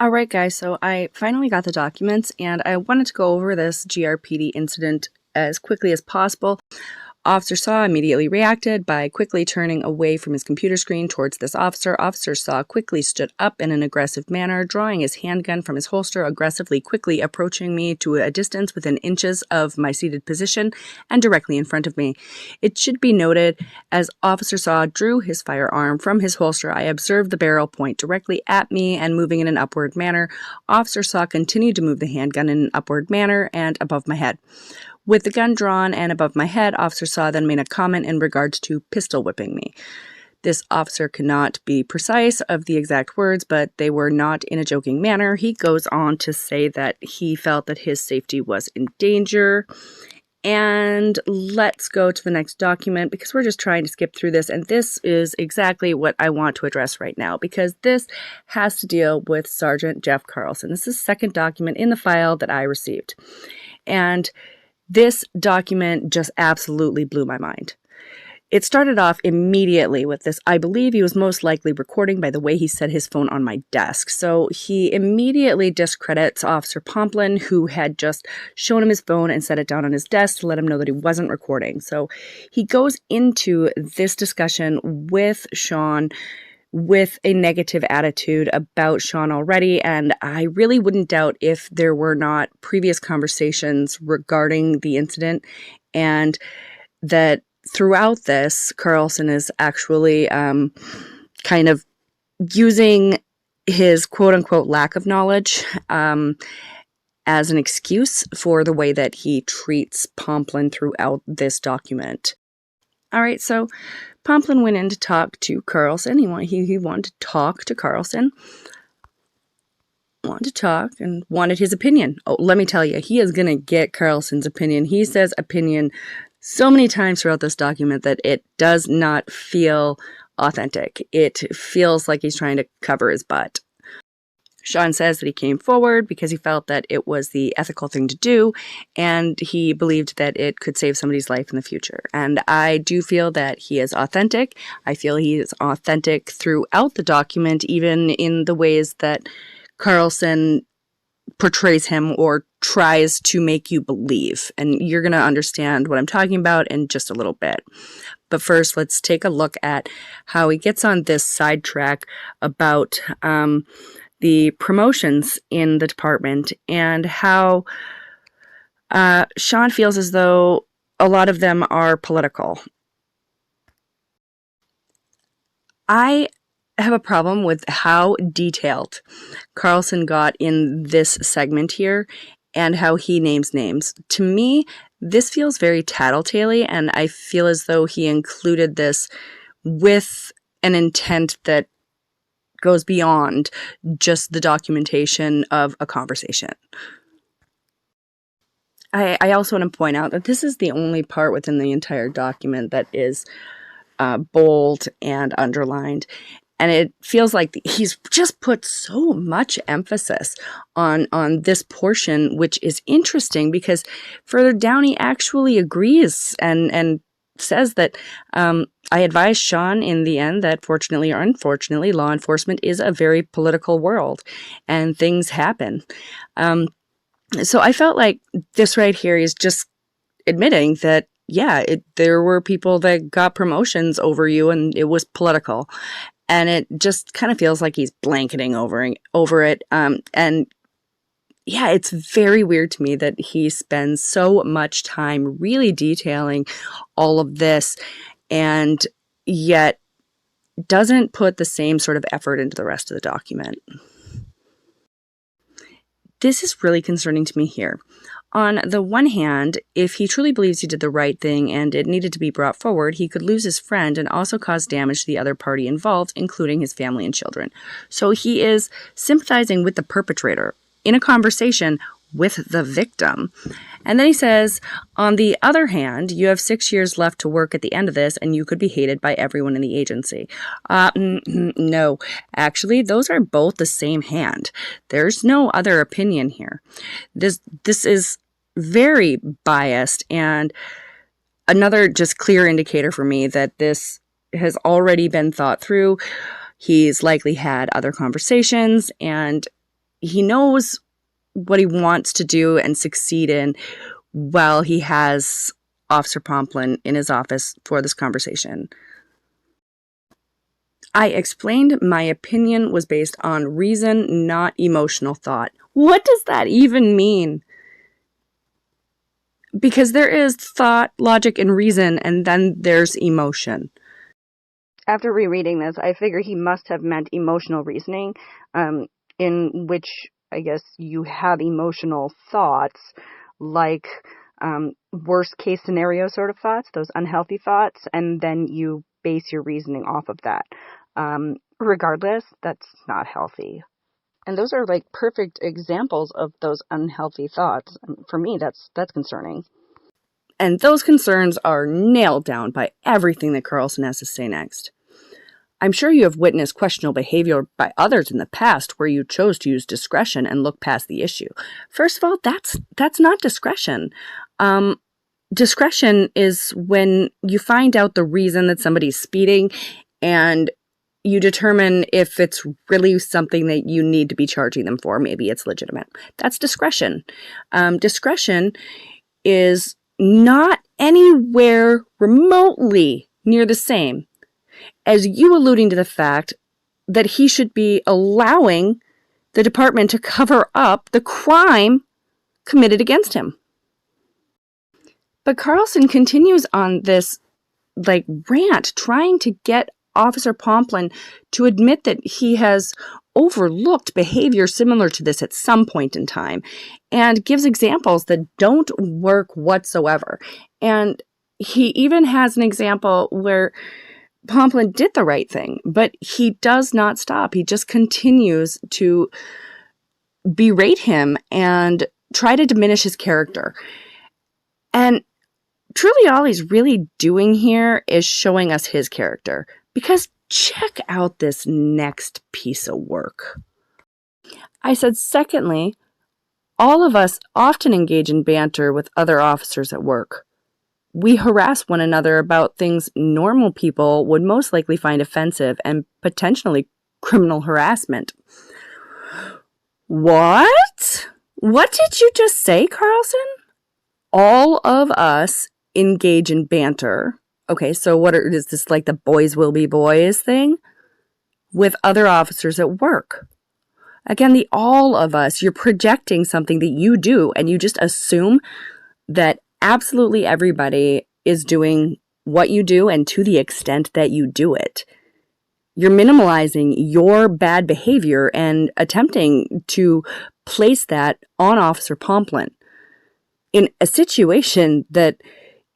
All right, guys, so I finally got the documents and I wanted to go over this GRPD incident as quickly as possible. Officer Saw immediately reacted by quickly turning away from his computer screen towards this officer. Officer Saw quickly stood up in an aggressive manner, drawing his handgun from his holster, aggressively quickly approaching me to a distance within inches of my seated position and directly in front of me. It should be noted, as Officer Saw drew his firearm from his holster, I observed the barrel point directly at me and moving in an upward manner. Officer Saw continued to move the handgun in an upward manner and above my head. With the gun drawn and above my head, Officer Saw then made a comment in regards to pistol whipping me. This officer cannot be precise of the exact words, but they were not in a joking manner. He goes on to say that he felt that his safety was in danger. And let's go to the next document because we're just trying to skip through this. And this is exactly what I want to address right now because this has to deal with Sergeant Jeff Carlson. This is the second document in the file that I received. And this document just absolutely blew my mind. It started off immediately with this, I believe he was most likely recording by the way he set his phone on my desk. So he immediately discredits Officer Pomplin, who had just shown him his phone and set it down on his desk to let him know that he wasn't recording. So he goes into this discussion with Sean with a negative attitude about Sean already, and I really wouldn't doubt if there were not previous conversations regarding the incident, and that throughout this, Carlson is actually kind of using his quote-unquote lack of knowledge as an excuse for the way that he treats Pomplin throughout this document. All right, so Pomplin went in to talk to Carlson. He wanted to talk to Carlson. Wanted to talk and wanted his opinion. Oh, let me tell you, he is going to get Carlson's opinion. He says opinion so many times throughout this document that it does not feel authentic. It feels like he's trying to cover his butt. Sean says that he came forward because he felt that it was the ethical thing to do, and he believed that it could save somebody's life in the future. And I do feel that he is authentic. I feel he is authentic throughout the document, even in the ways that Carlson portrays him or tries to make you believe. And you're going to understand what I'm talking about in just a little bit. But first, let's take a look at how he gets on this sidetrack about the promotions in the department and how Sean feels as though a lot of them are political. I have a problem with how detailed Carlson got in this segment here and how he names names. To me, this feels very tattletale-y, and I feel as though he included this with an intent that goes beyond just the documentation of a conversation. I also want to point out that this is the only part within the entire document that is bold and underlined. And it feels like he's just put so much emphasis on this portion, which is interesting because further down he actually agrees and says that I advised Sean in the end that fortunately or unfortunately, law enforcement is a very political world and things happen. So I felt like this right here is just admitting that, yeah, there were people that got promotions over you and it was political. And it just kind of feels like he's blanketing over it. And yeah, it's very weird to me that he spends so much time really detailing all of this and yet doesn't put the same sort of effort into the rest of the document. This is really concerning to me here. On the one hand, if he truly believes he did the right thing and it needed to be brought forward, he could lose his friend and also cause damage to the other party involved, including his family and children. So he is sympathizing with the perpetrator in a conversation with the victim. And then he says, on the other hand, you have 6 years left to work at the end of this and you could be hated by everyone in the agency. No, actually, those are both the same hand. There's no other opinion here. This is very biased and another just clear indicator for me that this has already been thought through. He's likely had other conversations and he knows what he wants to do and succeed in while he has Officer Pomplin in his office for this conversation. I explained my opinion was based on reason, not emotional thought. What does that even mean? Because there is thought, logic, and reason, and then there's emotion. After rereading this, I figure he must have meant emotional reasoning, in which I guess you have emotional thoughts, like worst case scenario sort of thoughts, those unhealthy thoughts, and then you base your reasoning off of that. Regardless, that's not healthy. And those are like perfect examples of those unhealthy thoughts. For me, that's concerning. And those concerns are nailed down by everything that Carlson has to say next. I'm sure you have witnessed questionable behavior by others in the past where you chose to use discretion and look past the issue. First of all, that's not discretion. Discretion is when you find out the reason that somebody's speeding and you determine if it's really something that you need to be charging them for. Maybe it's legitimate. That's discretion. Discretion is not anywhere remotely near the same as you alluding to the fact that he should be allowing the department to cover up the crime committed against him. But Carlson continues on this rant, trying to get Officer Pomplin to admit that he has overlooked behavior similar to this at some point in time, and gives examples that don't work whatsoever. And he even has an example where Pomplin did the right thing, but he does not stop. He just continues to berate him and try to diminish his character. And truly all he's really doing here is showing us his character. Because check out this next piece of work. I said, secondly, all of us often engage in banter with other officers at work. We harass one another about things normal people would most likely find offensive and potentially criminal harassment. What? What did you just say, Carlson? All of us engage in banter. Okay, so is this like the boys will be boys thing? With other officers at work. Again, the all of us, you're projecting something that you do, and you just assume that absolutely everybody is doing what you do and to the extent that you do it. You're minimalizing your bad behavior and attempting to place that on Officer Pomplin in a situation that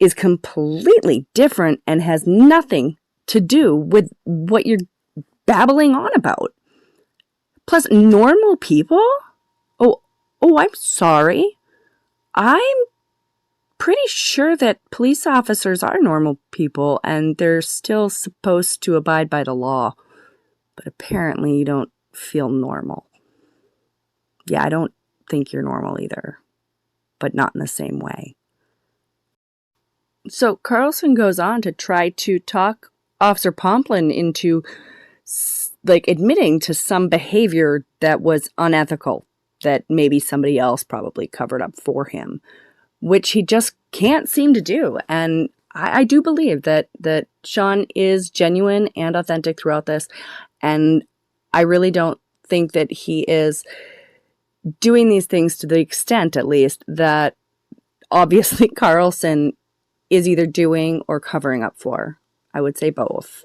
is completely different and has nothing to do with what you're babbling on about. Plus, normal people? Oh, I'm sorry. I'm pretty sure that police officers are normal people and they're still supposed to abide by the law. But apparently you don't feel normal. Yeah, I don't think you're normal either, but not in the same way. So Carlson goes on to try to talk Officer Pomplin into admitting to some behavior that was unethical, that maybe somebody else probably covered up for him, which he just can't seem to do. And I do believe that Sean is genuine and authentic throughout this, and I really don't think that he is doing these things to the extent, at least, that obviously Carlson is either doing or covering up for. I would say both.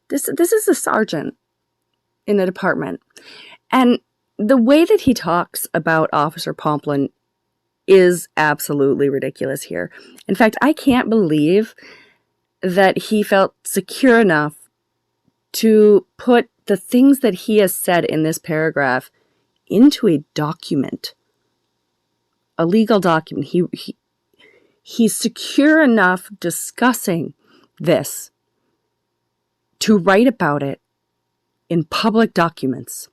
This is a sergeant in the department. And the way that he talks about Officer Pomplin is absolutely ridiculous here. In fact, I can't believe that he felt secure enough to put the things that he has said in this paragraph into a document, a legal document. He's secure enough discussing this to write about it in public documents.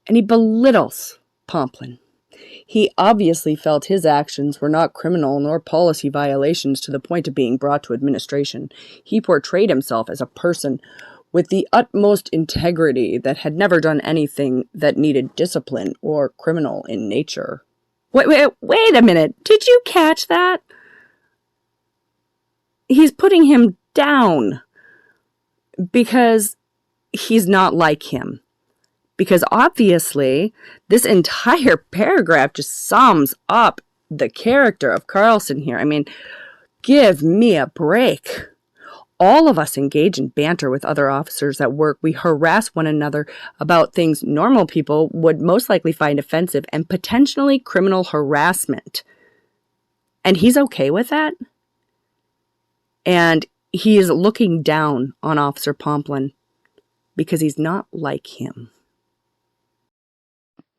And he belittles Pomplin. He obviously felt his actions were not criminal nor policy violations to the point of being brought to administration. He portrayed himself as a person with the utmost integrity that had never done anything that needed discipline or criminal in nature. Wait a minute. Did you catch that? He's putting him down because he's not like him. Because obviously, this entire paragraph just sums up the character of Carlson here. I mean, give me a break. All of us engage in banter with other officers at work. We harass one another about things normal people would most likely find offensive and potentially criminal harassment. And he's okay with that? And he is looking down on Officer Pomplin because he's not like him.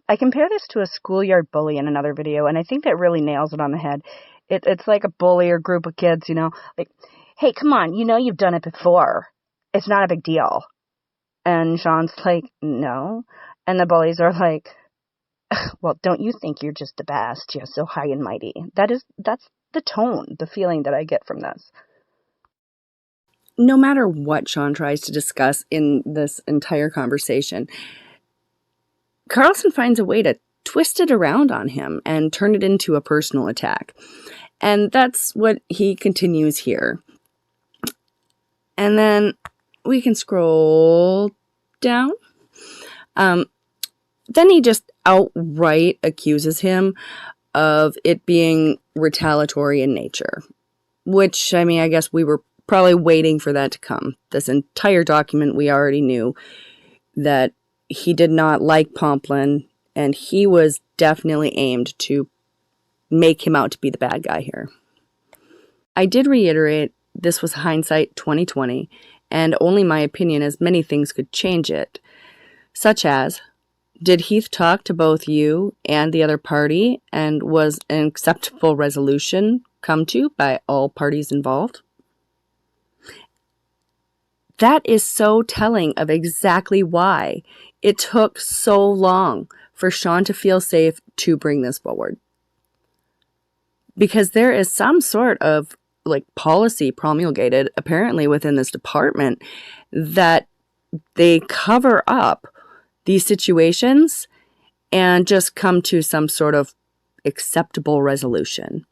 I compare this to a schoolyard bully in another video, and I think that really nails it on the head. It's like a bully or group of kids, like, hey, come on, you've done it before. It's not a big deal. And Sean's like, no. And the bullies are like, well, don't you think you're just the best? You're so high and mighty. That's the tone, the feeling that I get from this. No matter what Sean tries to discuss in this entire conversation, Carlson finds a way to twist it around on him and turn it into a personal attack. And that's what he continues here. And then we can scroll down. Then he just outright accuses him of it being retaliatory in nature. Which, I guess we were probably waiting for that to come. This entire document, we already knew that he did not like Pomplin, and he was definitely aimed to make him out to be the bad guy here. I did reiterate this was hindsight 2020, and only my opinion, as many things could change it. Such as, did Heath talk to both you and the other party, and was an acceptable resolution come to by all parties involved? That is so telling of exactly why it took so long for Sean to feel safe to bring this forward. Because there is some sort of policy promulgated apparently within this department that they cover up these situations and just come to some sort of acceptable resolution.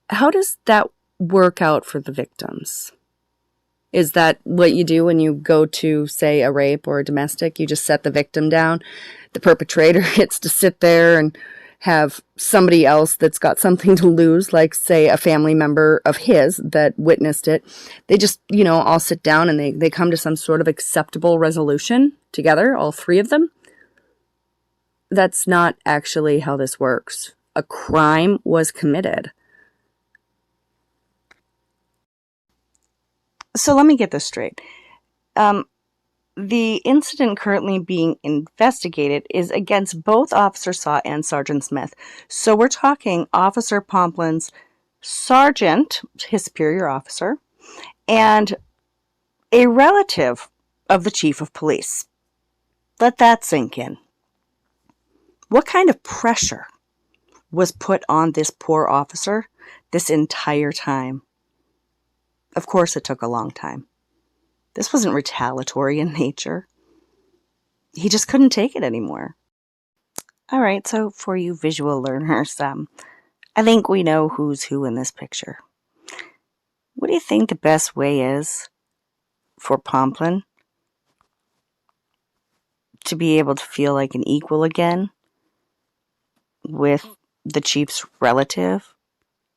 How does that work out for the victims? Is that what you do when you go to, say, a rape or a domestic? You just set the victim down. The perpetrator gets to sit there and have somebody else that's got something to lose, like, say, a family member of his that witnessed it. They just, all sit down and they come to some sort of acceptable resolution together, all three of them. That's not actually how this works. A crime was committed. So let me get this straight. The incident currently being investigated is against both Officer Saw and Sergeant Smith. So we're talking Officer Pomplin's sergeant, his superior officer, and a relative of the chief of police. Let that sink in. What kind of pressure was put on this poor officer this entire time? Of course, it took a long time. This wasn't retaliatory in nature. He just couldn't take it anymore. All right, so for you visual learners, I think we know who's who in this picture. What do you think the best way is for Pomplin to be able to feel like an equal again with the chief's relative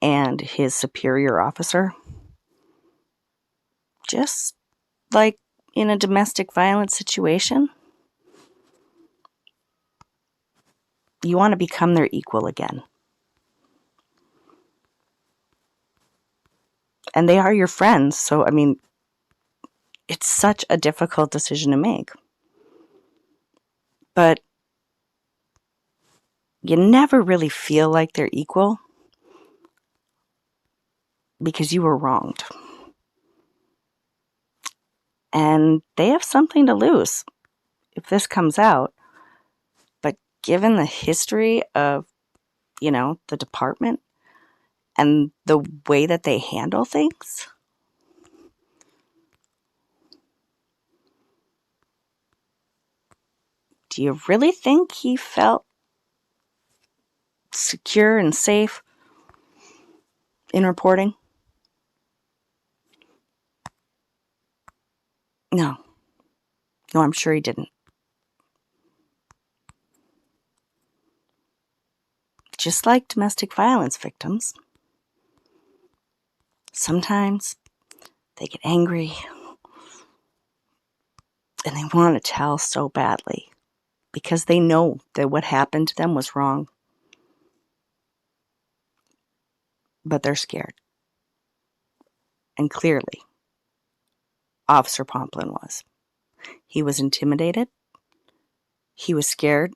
and his superior officer? Just like in a domestic violence situation, you want to become their equal again. And they are your friends, so, it's such a difficult decision to make. But you never really feel like they're equal because you were wronged. And they have something to lose if this comes out. But given the history of, the department and the way that they handle things, Do you really think he felt secure and safe in reporting? No. No, I'm sure he didn't. Just like domestic violence victims, sometimes they get angry and they want to tell so badly because they know that what happened to them was wrong. But they're scared. And clearly, Officer Pomplin was. He was intimidated, he was scared,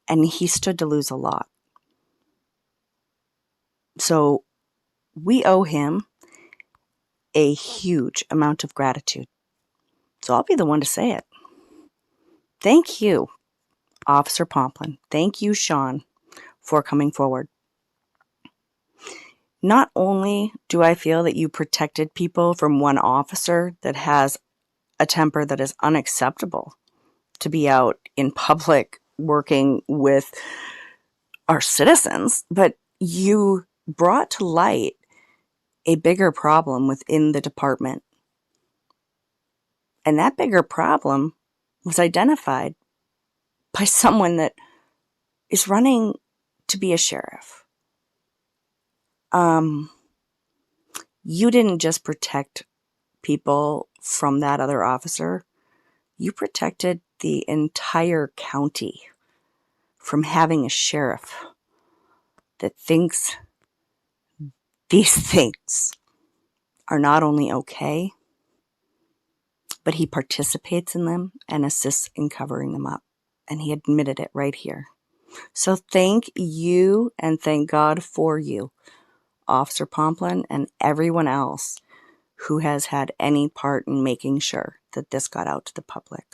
and he stood to lose a lot. So we owe him a huge amount of gratitude. So I'll be the one to say it. Thank you, Officer Pomplin. Thank you, Sean, for coming forward. Not only do I feel that you protected people from one officer that has a temper that is unacceptable to be out in public working with our citizens, but you brought to light a bigger problem within the department. And that bigger problem was identified by someone that is running to be a sheriff. You didn't just protect people from that other officer. You protected the entire county from having a sheriff that thinks these things are not only okay, but he participates in them and assists in covering them up. And he admitted it right here. So thank you and thank God for you, Officer Pomplin, and everyone else who has had any part in making sure that this got out to the public.